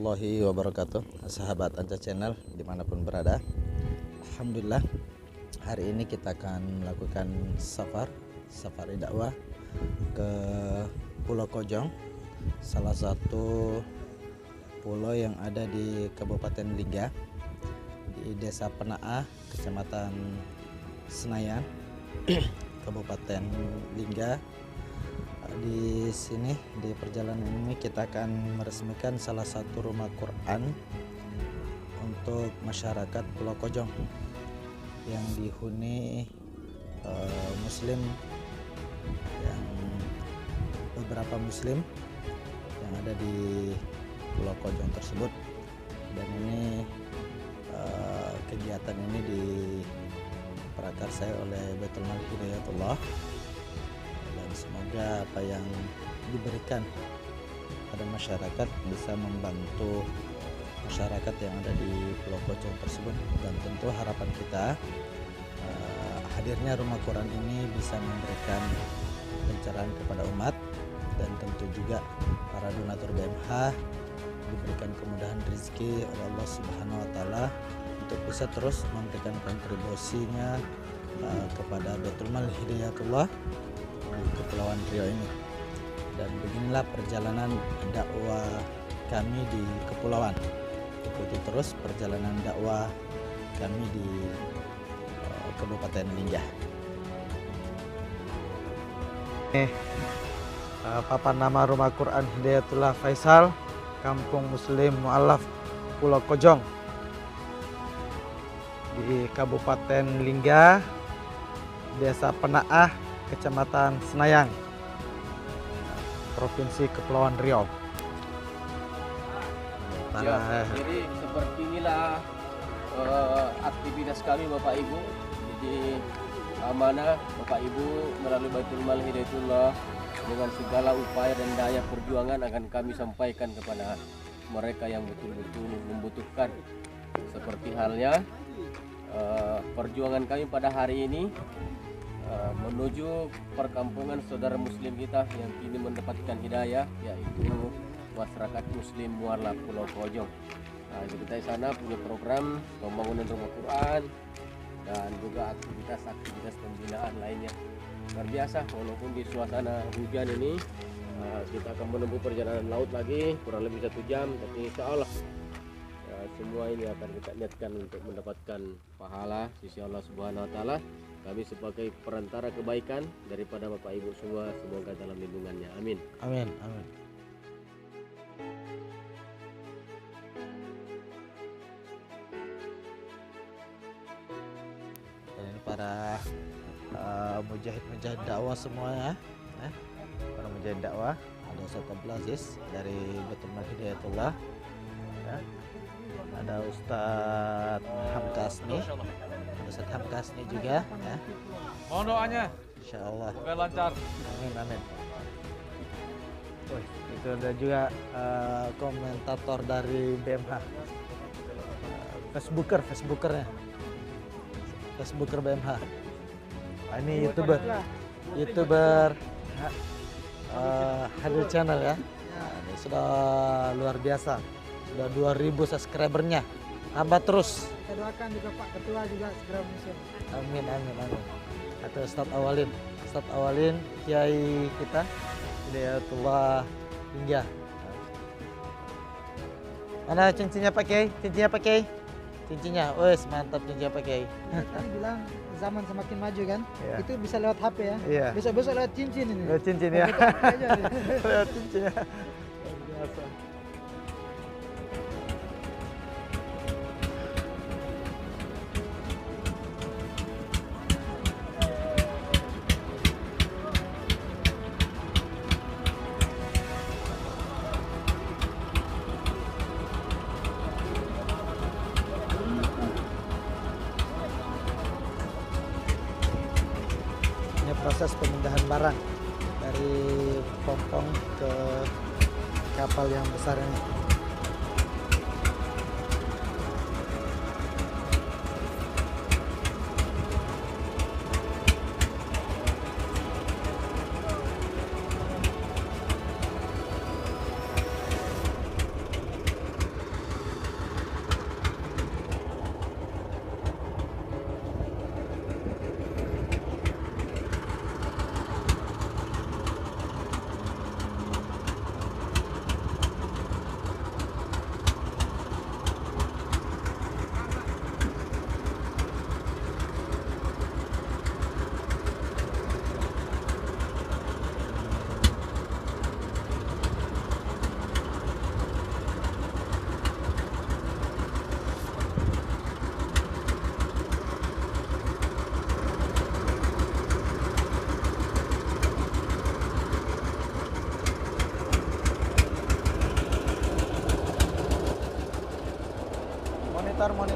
warahmatullahi wabarakatuh. Sahabat Anca Channel dimanapun berada, alhamdulillah hari ini kita akan melakukan safari dakwah ke Pulau Kojong, salah satu pulau yang ada di Kabupaten Lingga, di Desa Penaah, Kecamatan Senayan, Kabupaten Lingga. Di sini, di perjalanan ini kita akan meresmikan salah satu rumah Quran untuk masyarakat Pulau Kojong yang dihuni Muslim, yang beberapa Muslim yang ada di Pulau Kojong tersebut. Dan ini kegiatan ini diprakarsai oleh Baitul Mal Hidayatullah, dan semoga apa yang diberikan pada masyarakat bisa membantu masyarakat yang ada di Pulau Kojong tersebut. Dan tentu harapan kita hadirnya rumah Quran ini bisa memberikan pencerahan kepada umat, dan tentu juga para donatur BMH diberikan kemudahan rezeki oleh Allah Subhanahu wa taala untuk bisa terus memberikan kontribusinya kepada Baitul Mal Hidayatullah di Kepulauan Riau ini. Dan beginilah perjalanan dakwah kami di kepulauan. Ikuti terus perjalanan dakwah kami di Kabupaten Lingga. Papan nama rumah Quran Hidayatullah Faisal, Kampung Muslim Mu'allaf, Pulau Kojong, di Kabupaten Lingga, Desa Penaah, Kecamatan Senayan, Provinsi Kepulauan Riau. Jadi seperti inilah aktivitas kami Bapak Ibu. Jadi amanah Bapak Ibu melalui Baitul Mal Hidayatullah dengan segala upaya dan daya perjuangan akan kami sampaikan kepada mereka yang betul-betul membutuhkan. Seperti halnya perjuangan kami pada hari ini menuju perkampungan saudara muslim kita yang kini mendapatkan hidayah, yaitu masyarakat muslim Mu'allaf Pulau Kojong. Nah, kita di sana punya program pembangunan rumah Quran dan juga aktivitas pembinaan lainnya. Luar biasa, walaupun di suasana hujan ini kita akan menempuh perjalanan laut lagi kurang lebih 1 jam, tapi insya Allah semua ini akan kita niatkan untuk mendapatkan pahala sisi Allah Subhanahu wa taala. Kami sebagai perantara kebaikan daripada Bapak Ibu semua, semoga dalam lindungannya. Amin. Amin. Amin. Dan ini para mujahid dakwah semuanya, para mujahid dakwah. Ada Ustaz Abdul Aziz dari Baitul Mal Hidayatullah, ada Ustaz Hamkasni, Ustaz Hamkasni juga, ya. Mohon doanya, Insyaallah. semoga lancar. Amin, amin. Itu ada juga komentator dari BMH, Facebooker BMH. Ini youtuber Hadil Channel, ya. Ini sudah luar biasa, sudah 2000 subscribernya, tambah terus. Kita doakan juga Pak Ketua juga segera menyusul. Amin, amin, amin. Atau Ustadz Awalin Kiai kita Hidayatullah Lingga. Mana cincinnya Pak Kiai? Cincinnya, wes mantap cincinnya Pak Kiai. Tadi bilang zaman semakin maju kan, Iya. itu bisa lewat HP ya. Iya. Besok-besok lewat cincin ini. Lewat cincin, ya. Kita aja nih. Lewat cincinnya. Luar biasa. Ini proses pemindahan barang dari pompong ke kapal yang besar ini.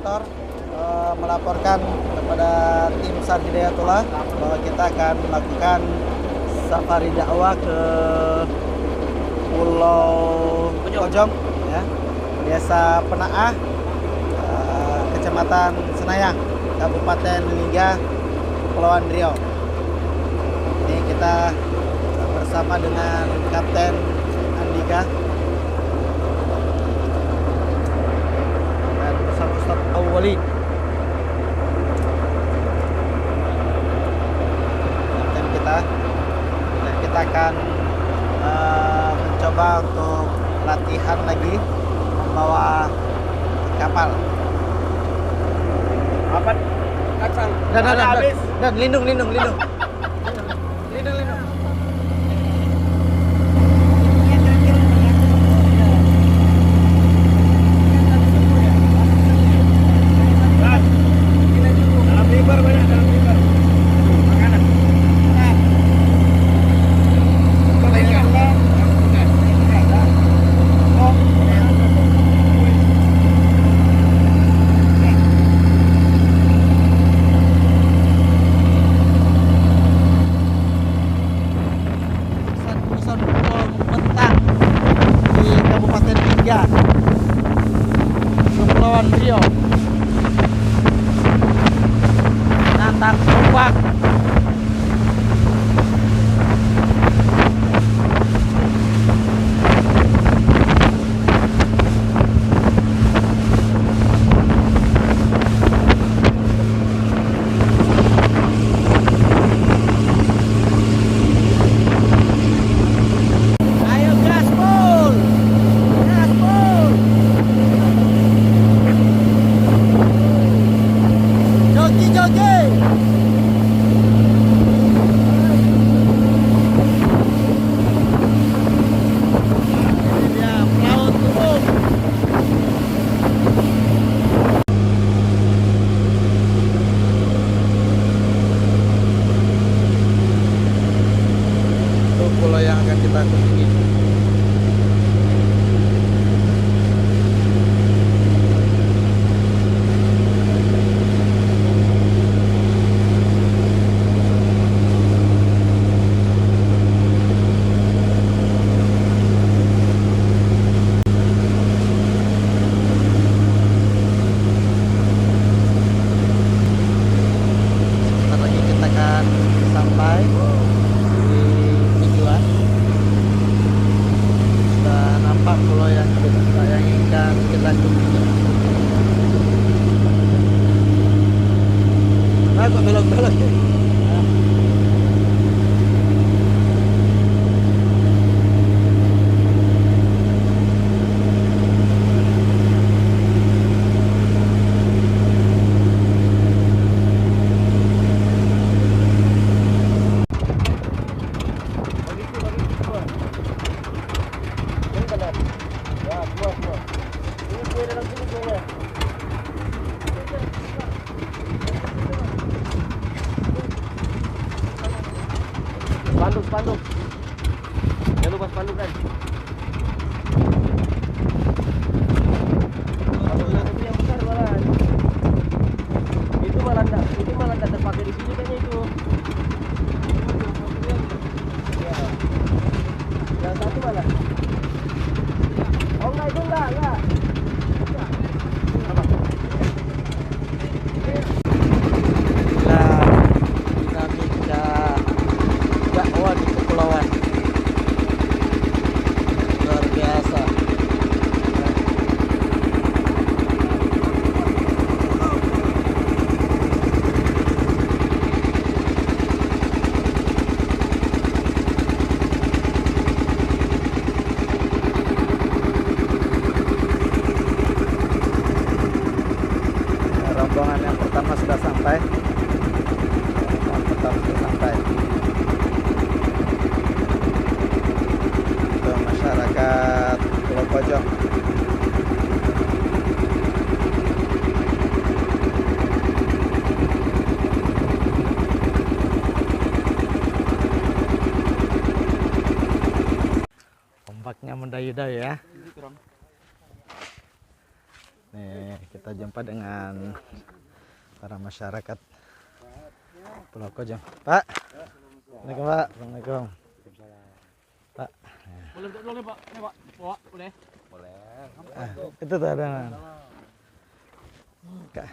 koordinator melaporkan kepada tim SAR Hidayatullah bahwa kita akan melakukan safari dakwah ke Pulau Pojong, ya, Desa Penaah, Kecamatan Senayang, Kabupaten Lingga, Kepulauan Riau. Ini kita bersama dengan Kapten Andika dan Ustadz Awali. Kapten kita, dan kita akan mencoba untuk latihan lagi membawa kapal. Apa kacang? Dan lindung. Kepulauan Riau, nantang ombak. Ayo gaspol, gaspol. Jogi. Ini dia pelaut umum. Itu pulau yang akan kita kunjungi. Sebentar lagi kita akan sampai di tujuan. Sudah nampak pulau yang ingin kita kunjungi. Kok belok-belok ya? Spanduk. Jangan lupa spanduk kan. Itu yang besar malah. Itu malah enggak terpakai di sini kayaknya itu. Ya. Yang satu mana? Oh enggak, itu enggak. Dinamika dakwah di kepulauan luar biasa. Rombongan yang pertama sudah sampai. Ke masyarakat Pulau Pojong. Ombaknya mendayu-dayu ya. Nih, kita jumpa dengan para masyarakat Pulau Kojong. Pak. Assalamualaikum, Pak. Assalamualaikum. Pak. Boleh Pak. Ini Pak. Boleh. Itu tuh ada. Kak.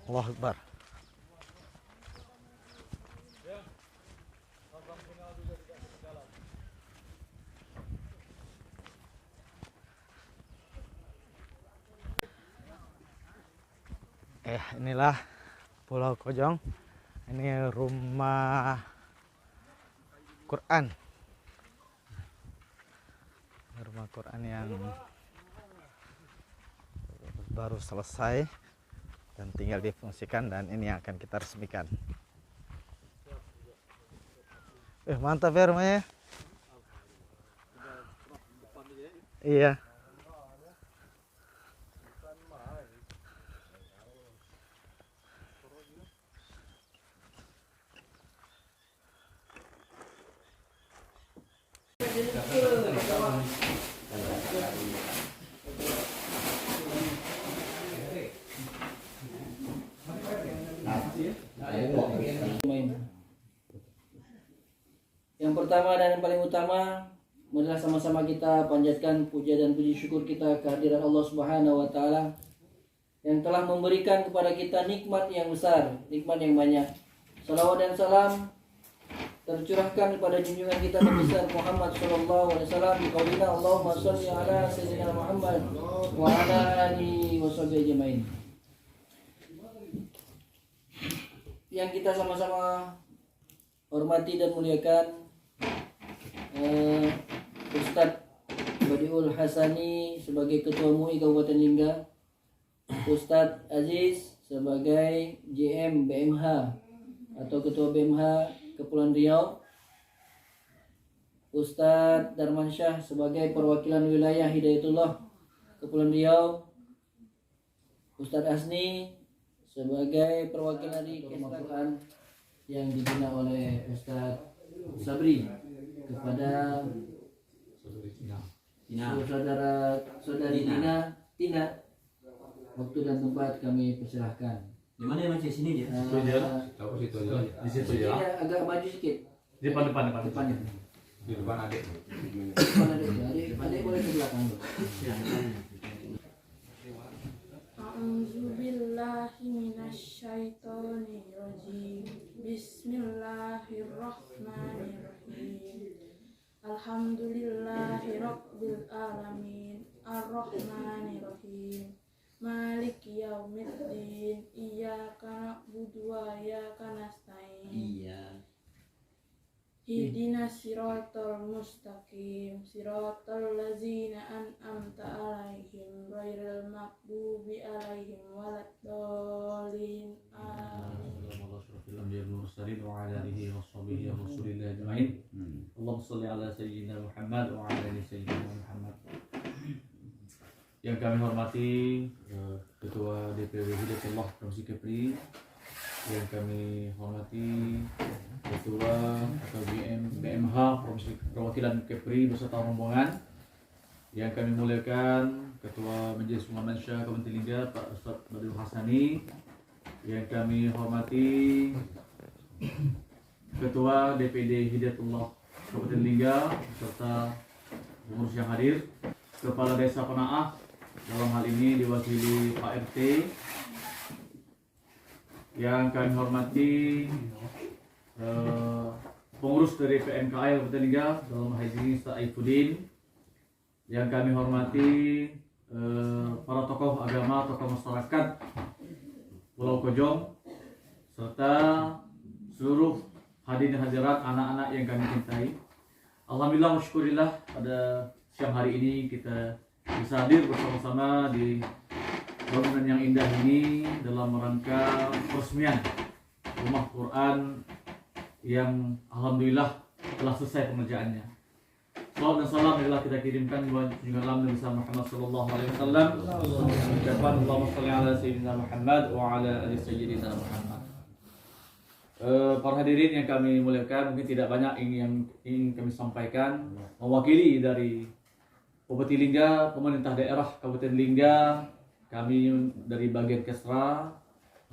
Allahu Akbar. Inilah Pulau Kojong. Ini rumah Quran. Rumah Quran yang baru selesai dan tinggal difungsikan, dan ini yang akan kita resmikan. Mantap ya rumahnya. Iya. Yang pertama dan yang paling utama adalah sama-sama kita panjatkan puja dan puji syukur kita kehadiran Allah Subhanahu wa taala yang telah memberikan kepada kita nikmat yang besar, nikmat yang banyak. Salawat dan salam tercurahkan kepada junjungan kita Nabi besar Muhammad sallallahu alaihi wasallam. Qaulina Allahumma shalli ala sayyidina Muhammad wa ala alihi washabbihi ajmain. Yang kita sama-sama hormati dan muliakan Ustadz Badiul Hasani sebagai Ketua MUI Kabupaten Lingga, Ustadz Aziz sebagai JM BMH atau Ketua BMH Kepulauan Riau, Ustadz Darmansyah sebagai perwakilan wilayah Hidayatullah Kepulauan Riau, Ustadz Asni sebagai perwakilan dari Kestaraan yang dibina oleh Ustadz Sabri kepada saudari Tina, waktu dan tempat kami persilahkan. Di mana yang masih sini dia? Di situ ya. Agak maju sedikit. Di depan. Di depan adik. Adik boleh ke belakang. A'udzubillahi minasyaitonirrajim. Bismillahirrahmanirrahim. Alhamdulillahirabbil alamin. Arrahmanirrahim. Maliki yaumiddin. Iyyaka na'budu wa iyyaka nasta'in. Iya. Ihdinas siratal mustaqim, siratal ladzina an'amta 'alaihim ghairil maghdubi 'alaihim waladdallin. Amin. Allahumma shalli ala sayyidina Muhammad wa ala ali sayyidina Muhammad. Yang kami hormati Ketua DPW Hidayatullah Provinsi Kepri, yang kami hormati Ketua atau BMH Provinsi Perwakilan Kepri beserta rombongan, yang kami muliakan Ketua Majelis Ulama Indonesia Kabupaten Lingga Pak Ustadz Badiul Hasani, yang kami hormati Ketua DPD Hidayatullah Kabupaten Lingga beserta pengurus yang hadir, Kepala Desa Penaah dalam hal ini diwakili Pak RT, yang kami hormati pengurus dari PMKI Kabupaten Lingga dalam hal ini Saifuddin, yang kami hormati para tokoh agama, tokoh masyarakat Pulau Kojong, serta seluruh hadirin hadirat anak-anak yang kami cintai. Alhamdulillah wa syukurillah, pada siang hari ini kita bisa hadir bersama-sama di bangunan yang indah ini dalam rangka peresmian rumah Quran yang alhamdulillah telah selesai pengerjaannya. Salawat dan salam adalah kita kirimkan buat junjungan Nabi Muhammad sallallahu alaihi wasallam. Ucapan Allahumma shalli ala sayyidina Muhammad wa ala ali sayyidina Muhammad. Para hadirin yang kami muliakan, mungkin tidak banyak yang ingin kami sampaikan. Mewakili dari Bupati Lingga, pemerintah daerah Kabupaten Lingga, kami dari bagian Kesra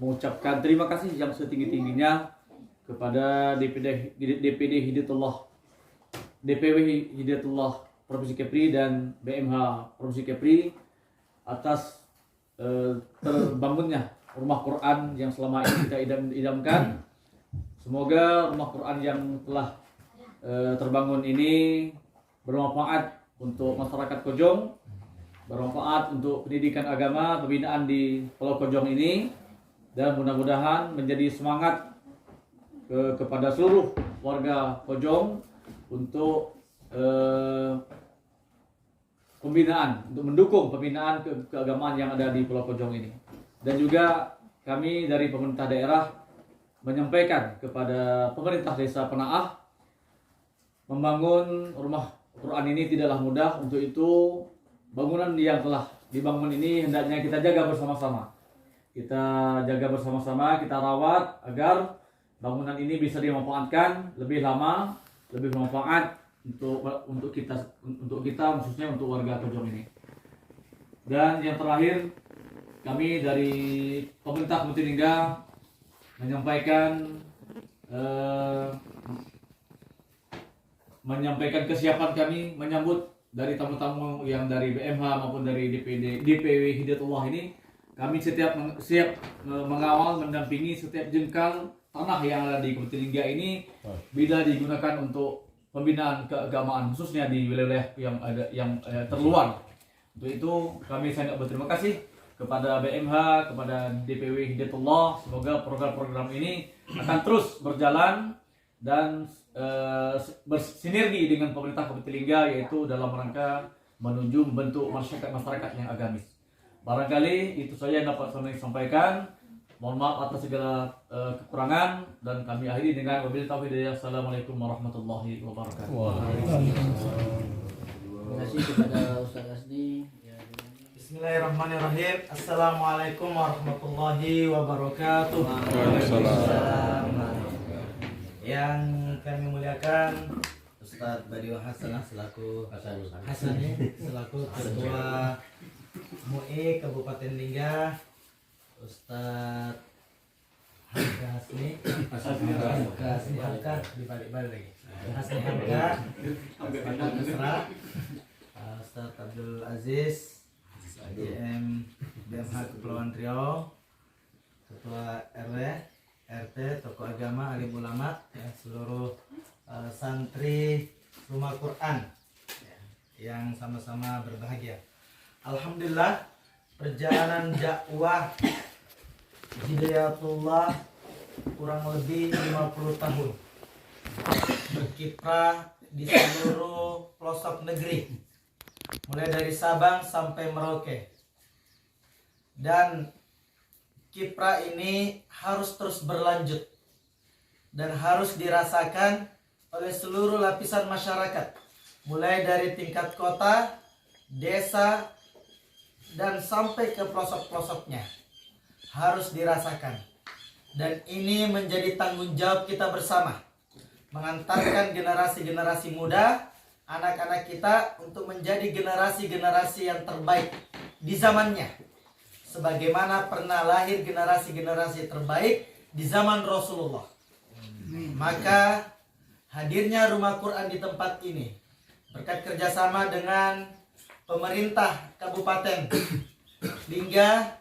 mengucapkan terima kasih yang setinggi-tingginya kepada DPW Hidayatullah Provinsi Kepri dan BMH Provinsi Kepri atas terbangunnya rumah Quran yang selama ini kita idamkan. Semoga rumah Quran yang telah terbangun ini bermanfaat untuk masyarakat Kojong, bermanfaat untuk pendidikan agama, pembinaan di Pulau Kojong ini, dan mudah-mudahan menjadi semangat kepada seluruh warga Kojong untuk pembinaan, untuk mendukung pembinaan keagamaan yang ada di Pulau Kojong ini. Dan juga kami dari pemerintah daerah menyampaikan kepada pemerintah desa Penaah, membangun rumah Quran ini tidaklah mudah. Untuk itu bangunan yang telah dibangun ini hendaknya kita jaga bersama-sama. Kita jaga bersama-sama, kita rawat agar bangunan ini bisa dimanfaatkan lebih lama, lebih bermanfaat untuk kita khususnya untuk warga Kojong ini. Dan yang terakhir, kami dari pemerintah Kabupaten Lingga menyampaikan kesiapan kami menyambut dari tamu-tamu yang dari BMH maupun dari DPW Hidayatullah ini. Kami siap mengawal, mendampingi setiap jengkal tanah yang ada di Kabupaten Lingga ini bila digunakan untuk pembinaan keagamaan, khususnya di wilayah yang terluar. Untuk itu kami sangat berterima kasih kepada BMH, kepada DPW Hidayatullah. Semoga program-program ini akan terus berjalan dan bersinergi dengan pemerintah Kabupaten Lingga, yaitu dalam rangka menuju membentuk masyarakat yang agamis. Barangkali itu saja yang dapat saya sampaikan. Mohon maaf atas segala kekurangan, dan kami akhiri dengan wabillahi taufiq hidayah. Assalamualaikum warahmatullahi wabarakatuh. Terima kasih kepada Ustaz Asdi. Bismillahirrahmanirrahim. Assalamualaikum warahmatullahi wabarakatuh. Yang kami muliakan Ustadz Badiul Hasanah selaku Ketua MUI Kabupaten Lingga, Ustadz Hasni Hamka dibalik-balik lagi, Hasni Hamka, Ustadz Mesra, Ustadz Abdul Aziz, DM BMH Kepulauan Riau, Ketua RW, RT, tokoh agama, alim ulama, ya, seluruh santri rumah Quran ya, yang sama-sama berbahagia. Alhamdulillah, perjalanan dakwah Hidayatullah kurang lebih 50 tahun berkiprah di seluruh pelosok negeri, mulai dari Sabang sampai Merauke. Dan kiprah ini harus terus berlanjut dan harus dirasakan oleh seluruh lapisan masyarakat, mulai dari tingkat kota, desa, dan sampai ke pelosok-pelosoknya. Harus dirasakan. Dan ini menjadi tanggung jawab kita bersama, mengantarkan generasi-generasi muda, anak-anak kita, untuk menjadi generasi-generasi yang terbaik di zamannya, sebagaimana pernah lahir generasi-generasi terbaik di zaman Rasulullah. Maka hadirnya rumah Quran di tempat ini berkat kerjasama dengan pemerintah Kabupaten Lingga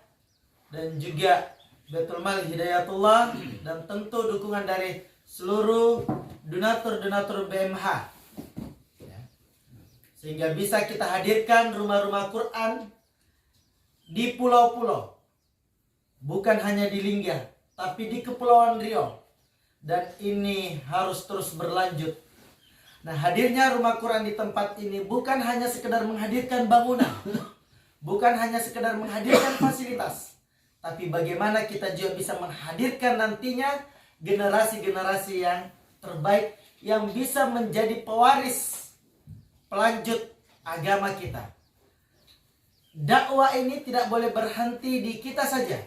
dan juga Baitul Mal Hidayatullah, dan tentu dukungan dari seluruh donatur-donatur BMH, sehingga bisa kita hadirkan rumah-rumah Quran di pulau-pulau, bukan hanya di Lingga, tapi di Kepulauan Riau. Dan ini harus terus berlanjut. Nah, hadirnya rumah Quran di tempat ini bukan hanya sekedar menghadirkan bangunan, bukan hanya sekedar menghadirkan fasilitas, tapi bagaimana kita juga bisa menghadirkan nantinya generasi-generasi yang terbaik, yang bisa menjadi pewaris pelanjut agama kita. Dakwah ini tidak boleh berhenti di kita saja.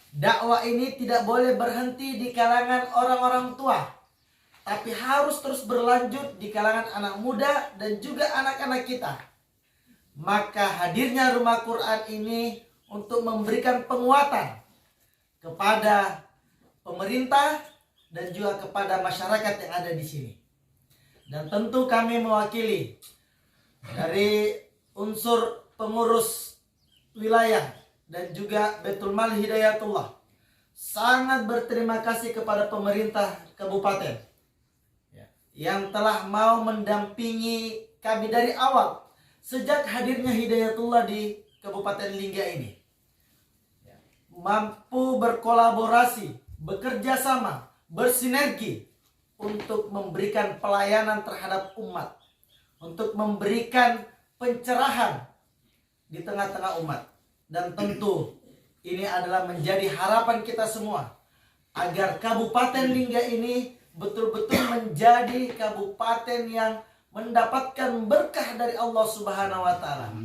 Dakwah ini tidak boleh berhenti di kalangan orang-orang tua, tapi harus terus berlanjut di kalangan anak muda dan juga anak-anak kita. Maka hadirnya Rumah Quran ini untuk memberikan penguatan kepada pemerintah dan juga kepada masyarakat yang ada di sini. Dan tentu kami mewakili dari unsur pengurus wilayah dan juga Baitul Mal Hidayatullah sangat berterima kasih kepada pemerintah kabupaten yang telah mau mendampingi kami dari awal sejak hadirnya Hidayatullah di Kabupaten Lingga ini. Mampu berkolaborasi, bekerja sama, bersinergi untuk memberikan pelayanan terhadap umat, untuk memberikan pencerahan di tengah-tengah umat. Dan tentu ini adalah menjadi harapan kita semua agar Kabupaten Lingga ini betul-betul menjadi kabupaten yang mendapatkan berkah dari Allah Subhanahu wa taala.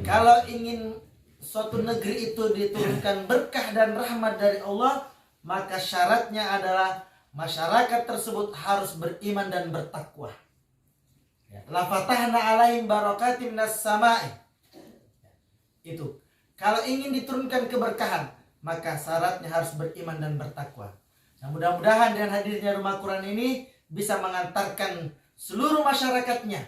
Kalau ingin suatu negeri itu diturunkan berkah dan rahmat dari Allah, maka syaratnya adalah masyarakat tersebut harus beriman dan bertakwa. La fatahna alaihim barakatim minas samai. Itu. Kalau ingin diturunkan keberkahan, maka syaratnya harus beriman dan bertakwa. Nah, mudah-mudahan dengan hadirnya Rumah Quran ini bisa mengantarkan seluruh masyarakatnya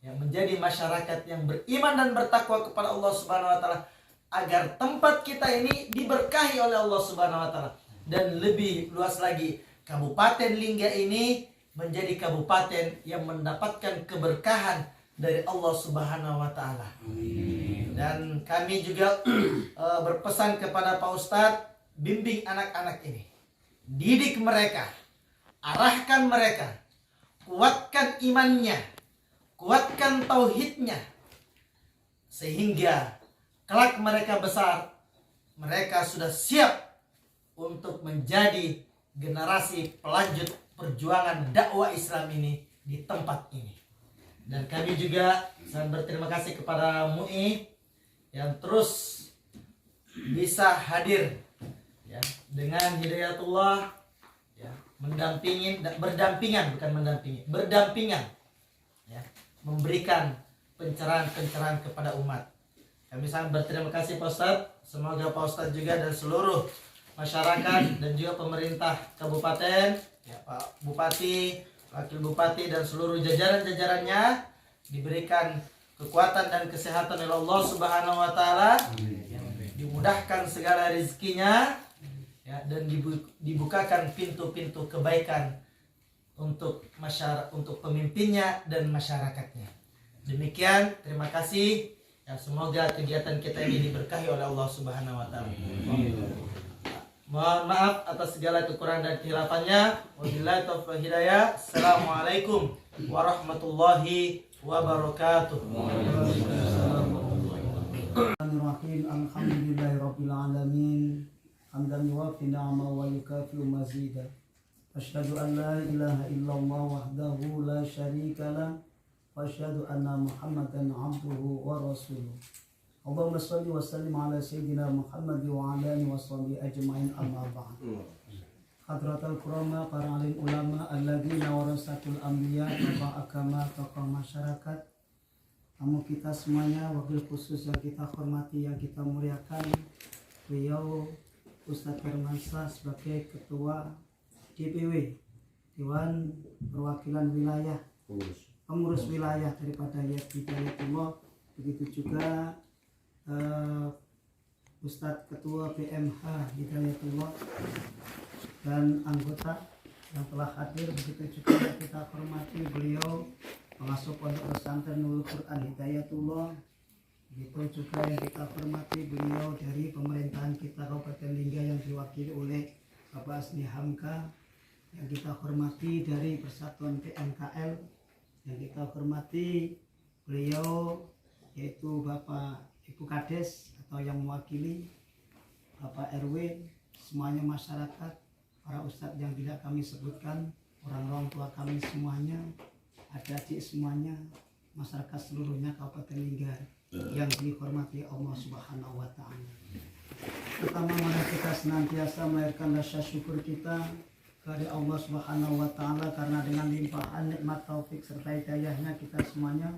yang menjadi masyarakat yang beriman dan bertakwa kepada Allah Subhanahu wa taala, agar tempat kita ini diberkahi oleh Allah Subhanahu wa taala. Dan lebih luas lagi, Kabupaten Lingga ini menjadi kabupaten yang mendapatkan keberkahan dari Allah Subhanahu wa taala. Dan kami juga berpesan kepada Pak Ustadz, bimbing anak-anak ini, didik mereka, arahkan mereka, kuatkan imannya, kuatkan tauhidnya, sehingga kelak mereka besar, mereka sudah siap untuk menjadi generasi pelanjut perjuangan dakwah Islam ini di tempat ini. Dan kami juga sangat berterima kasih kepada MUI yang terus bisa hadir ya, dengan Hidayatullah ya, berdampingan ya, memberikan pencerahan-pencerahan kepada umat. Kami sangat berterima kasih Pak Ustadz. Semoga Pak Ustadz juga dan seluruh masyarakat dan juga pemerintah kabupaten ya, Pak Bupati, Wakil Bupati dan seluruh jajaran-jajarannya diberikan kekuatan dan kesehatan oleh Allah Subhanahu wa taala, dimudahkan segala rezekinya ya, dan dibukakan pintu-pintu kebaikan untuk masyarakat, untuk pemimpinnya dan masyarakatnya. Demikian, terima kasih ya, semoga kegiatan kita ini diberkahi oleh Allah Subhanahu wa taala. Mohon maaf atas segala kekurangan dan kehilafannya. Wabillahi taufiq wal hidayah. Assalamualaikum warahmatullahi wabarakatuh. Bismillahirrahmanirrahim. Alhamdulillahirabbil alamin. Hamdan yuwafi ni'amahu wa yukafi'u mazida. Asyhadu an la ilaha illallah wahdahu la syarika lah wa asyhadu anna Muhammadan 'abduhu wa rasuluh. Allahumma shalli wa sallim ala sayyidina Muhammad wa ala alihi wa sahbihi ajma'in, amma ba'd. Hadratul kurama, para alim ulama alladzina warasatul anbiya, tokoh agama, tokoh masyarakat, tamu kita semuanya, wabil khusus yang kita hormati, yang kita muliakan, beliau Ustadz Firmansyah sebagai Ketua DPW Dewan Perwakilan Wilayah, pengurus wilayah daripada Hidayatullah. Begitu juga Ustadz Ketua BMH Hidayatullah dan anggota yang telah hadir. Begitu juga kita hormati beliau pengasuh Pondok Pesantren Nurul Quran Hidayatullah. Begitu juga yang kita hormati beliau dari pemerintahan kita Kabupaten Lingga yang diwakili oleh Bapak Asni Hamka. Yang kita hormati dari Persatuan PMKL, yang kita hormati beliau yaitu Bapak Ibu Kades atau yang mewakili Bapak RW, semuanya masyarakat, para ustadz yang tidak kami sebutkan, orang tua kami semuanya, adik-adik semuanya, masyarakat seluruhnya Kabupaten Lingga yang dihormati Allah Subhanahu wa taala. Pertama, mari kita senantiasa melahirkan rasa syukur kita kepada Allah Subhanahu wa taala karena dengan limpahan nikmat taufik serta hidayahnya kita semuanya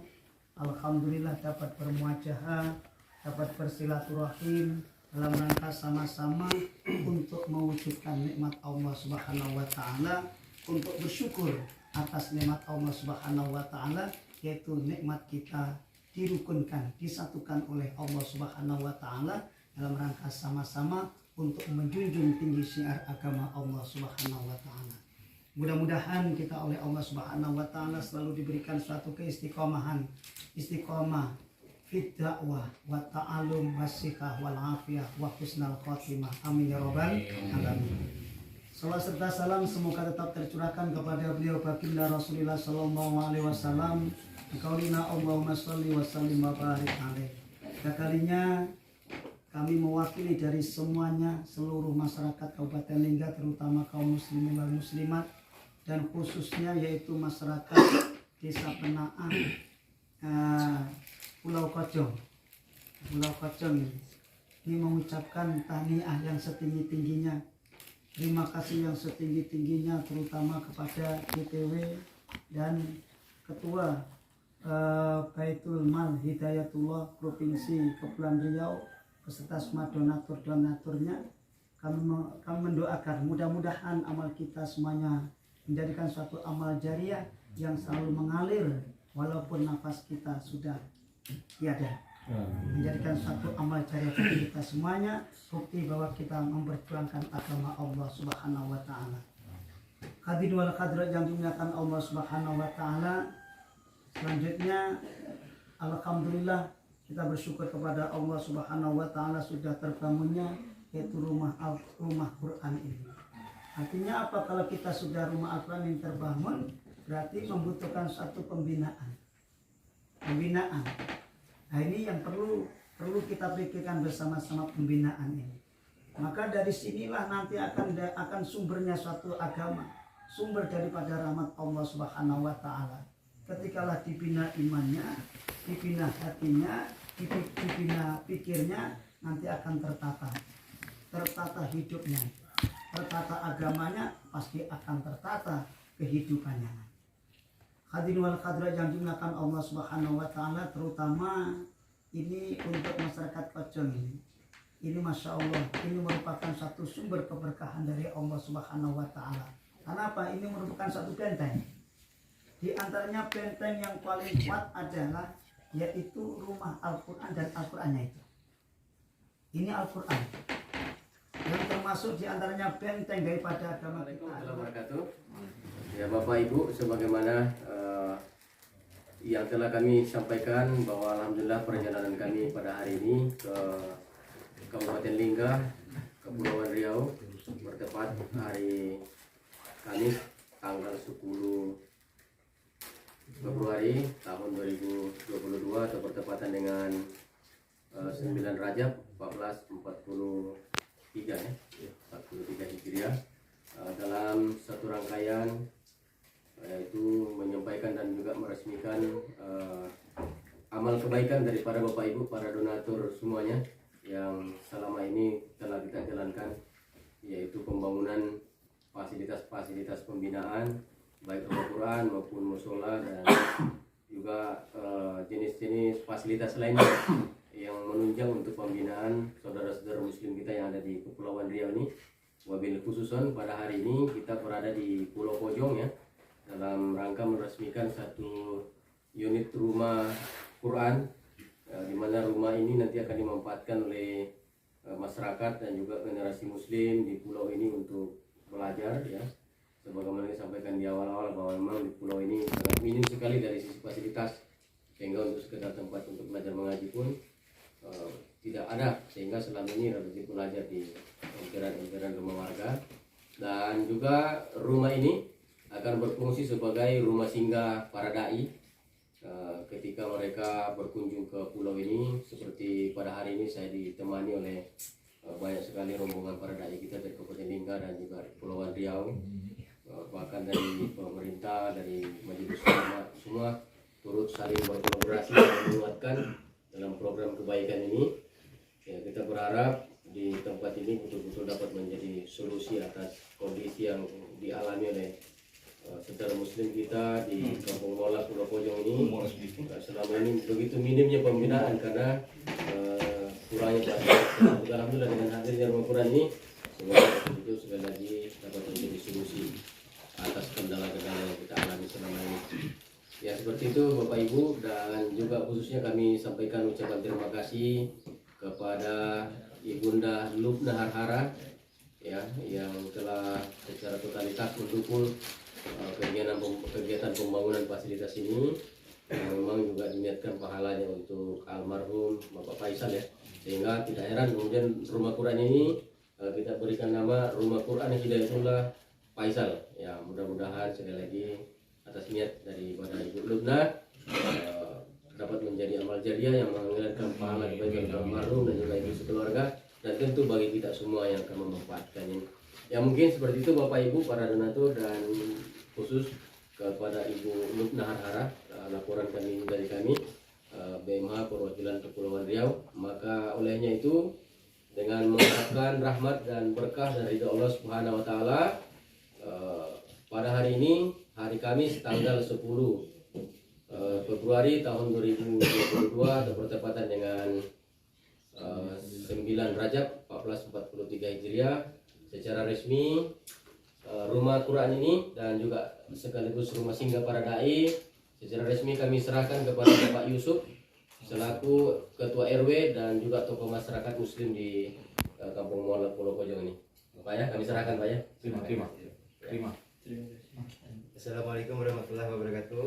alhamdulillah dapat bermuajahah, dapat bersilaturahim dalam rangka sama-sama untuk mewujudkan nikmat Allah Subhanahu wa taala, untuk bersyukur atas nikmat Allah Subhanahu wa taala, yaitu nikmat kita dirukunkan, disatukan oleh Allah Subhanahu wa taala dalam rangka sama-sama untuk menjunjung tinggi syiar agama Allah Subhanahu wa taala. Mudah-mudahan kita oleh Allah Subhanahu wa taala selalu diberikan suatu keistiqomahan, istiqomah fit dakwah wa ta'allum wasihah wal afiyah wa husnal khotimah. Amin ya rabbal alamin. Salawat serta salam semoga tetap tercurahkan kepada beliau baginda Rasulullah sallallahu alaihi wasallam. Qaulina Allahumma shalli wa sallim wa barik alaihi. Kalinya kami mewakili dari semuanya seluruh masyarakat Kabupaten Lingga, terutama kaum muslimin dan muslimat, dan khususnya yaitu masyarakat Desa Penaan Pulau Kojong. Pulau Kojong ini mengucapkan tahniah yang setinggi-tingginya, terima kasih yang setinggi-tingginya terutama kepada DPW dan Ketua Baitul Mal Hidayatullah Provinsi Kepulauan Riau beserta semua donatur-donaturnya. Kami mendoakan mudah-mudahan amal kita semuanya menjadikan suatu amal jariah yang selalu mengalir walaupun nafas kita sudah tiada. Menjadikan suatu amal jariah bagi kita semuanya, bukti bahwa kita memperjuangkan agama Allah Subhanahu wa taala. Hadirin wal hadirat yang dimuliakan Allah Subhanahu wa taala, selanjutnya alhamdulillah kita bersyukur kepada Allah Subhanahu wa taala sudah terbangunnya yaitu rumah Quran ini. Artinya apa? Kalau kita sudah rumah Al-Quran yang terbangun, berarti membutuhkan suatu pembinaan. Nah, ini yang perlu kita pikirkan bersama-sama, pembinaan ini. Maka dari sinilah nanti akan sumbernya suatu agama, sumber daripada rahmat Allah Subhanahu wa taala. Ketikalah dibina imannya, dibina hatinya, dibina pikirnya, nanti akan tertata hidupnya, tertata agamanya, pasti akan tertata kehidupannya. Hadirin wal hadirat yang dimuliakan Allah Subhanahu wa taala, terutama ini untuk masyarakat Kojong ini. Ini Masya Allah, ini merupakan satu sumber keberkahan dari Allah Subhanahu wa taala. Karena apa? Ini merupakan satu benteng. Di antaranya benteng yang paling kuat adalah yaitu rumah Al-Quran dan Al-Qurannya itu. Ini Al-Quran yang termasuk di antaranya benteng daripada agama kita. Assalamualaikum. Ya Bapak Ibu, sebagaimana yang telah kami sampaikan bahwa alhamdulillah perjalanan kami pada hari ini ke Kabupaten Lingga, Kepulauan Riau, bertepat hari Kamis tanggal 10 Februari tahun 2022 atau bertepatan dengan 9 Rajab 1443 ya, 43 Hijriah, dalam satu rangkaian yaitu menyampaikan dan juga meresmikan amal kebaikan daripada Bapak Ibu para donatur semuanya yang selama ini telah kita jalankan, yaitu pembangunan fasilitas-fasilitas pembinaan baik Al-Quran maupun musola dan juga jenis-jenis fasilitas lainnya yang menunjang untuk pembinaan saudara-saudara muslim kita yang ada di Kepulauan Riau ini. Wabil khususon pada hari ini kita berada di Pulau Kojong ya, dalam rangka meresmikan satu unit rumah Quran, di mana rumah ini nanti akan dimanfaatkan oleh masyarakat dan juga generasi muslim di pulau ini untuk belajar ya. Sebagaimana disampaikan di awal-awal bahwa memang di pulau ini sangat minim sekali dari sisi fasilitas, sehingga untuk sekedar tempat untuk belajar mengaji pun tidak ada, sehingga selama ini rezeki belajar di emperan rumah warga. Dan juga rumah ini akan berfungsi sebagai rumah singgah para dai ketika mereka berkunjung ke pulau ini. Seperti pada hari ini saya ditemani oleh banyak sekali rombongan para dai kita dari Kabupaten Lingga dan juga Kepulauan Riau, bahkan dari pemerintah kita dari majelis ulama semua turut saling berkolaborasi dan menguatkan dalam program kebaikan ini. Ya, kita berharap di tempat ini betul-betul dapat menjadi solusi atas kondisi yang dialami oleh saudara muslim kita di Kampung Mola Pulau Pojong ini. Selama ini begitu minimnya pembinaan karena kurangnya fasilitas. Alhamdulillah dengan hadirnya rumah Quran ini semoga itu sekali lagi dapat menjadi solusi atas kendala-kendala yang kita alami selama ini. Ya seperti itu Bapak Ibu, dan juga khususnya kami sampaikan ucapan terima kasih kepada Ibunda Lubna Harhara ya yang telah secara totalitas mendukung kegiatan pembangunan fasilitas ini, yang memang juga diniatkan pahalanya untuk almarhum Bapak Faisal ya, sehingga tidak heran kemudian rumah Quran ini kita berikan nama Rumah Quran Hidayatullah Faisal ya. Mudah-mudahan sekali lagi atas niat daripada Ibu Lubna dapat menjadi amal jariah yang mengalirkan pahala kebaikan almarhum dan juga ibu sekeluarga, dan tentu bagi kita semua yang akan memanfaatkannya. Ya mungkin seperti itu Bapak Ibu para donatur, dan khusus kepada Ibu Lubna Harhara laporan kami dari kami BMH Perwakilan Kepulauan Riau. Maka olehnya itu dengan mengharapkan rahmat dan berkah dari Allah Subhanahu wa taala, pada hari ini hari Kamis tanggal 10 Februari tahun 2022 atau bertepatan dengan 9 Rajab 1443 Hijriah, secara resmi rumah Quran ini dan juga sekaligus rumah singgah para dai secara resmi kami serahkan kepada Bapak Yusuf selaku Ketua RW dan juga tokoh masyarakat Muslim di Kampung Muala Pulau Pojong ini. Pak ya, kami serahkan Pak ya. Terima. Assalamualaikum warahmatullahi wabarakatuh.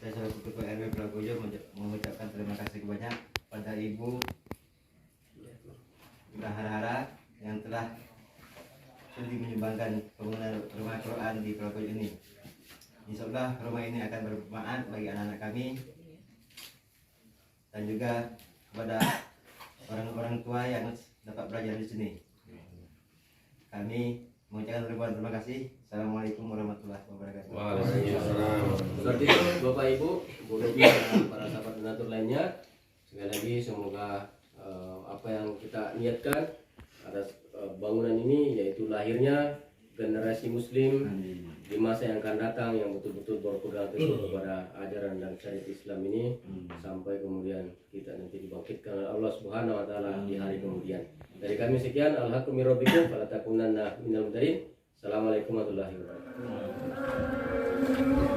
Saya selaku Ketua RW Pulau Pojong mengucapkan terima kasih banyak pada Ibu Harhara yang telah sudi menyumbangkan pembangunan rumah Quran di Pulau Pojong ini. Insyaallah rumah ini akan bermanfaat bagi anak-anak kami dan juga kepada orang-orang tua yang dapat belajar di sini. Kami mengucapkan ribuan terima kasih. Assalamualaikum warahmatullahi wabarakatuh. Waalaikumsalam. Seperti itu Bapak Ibu, boleh dan para sahabat donatur lainnya, sekali lagi semoga apa yang kita niatkan atas bangunan ini, yaitu lahirnya generasi Muslim di masa yang akan datang yang betul-betul berpegang teguh kepada ajaran dan syariat Islam ini, sampai kemudian kita nanti dibangkitkan oleh Allah Subhanahu wa taala di hari kemudian. Dari kami sekian, al-haqqu min rabbikum fala takunanna minal mumtarin. Assalamualaikum warahmatullahi wabarakatuh.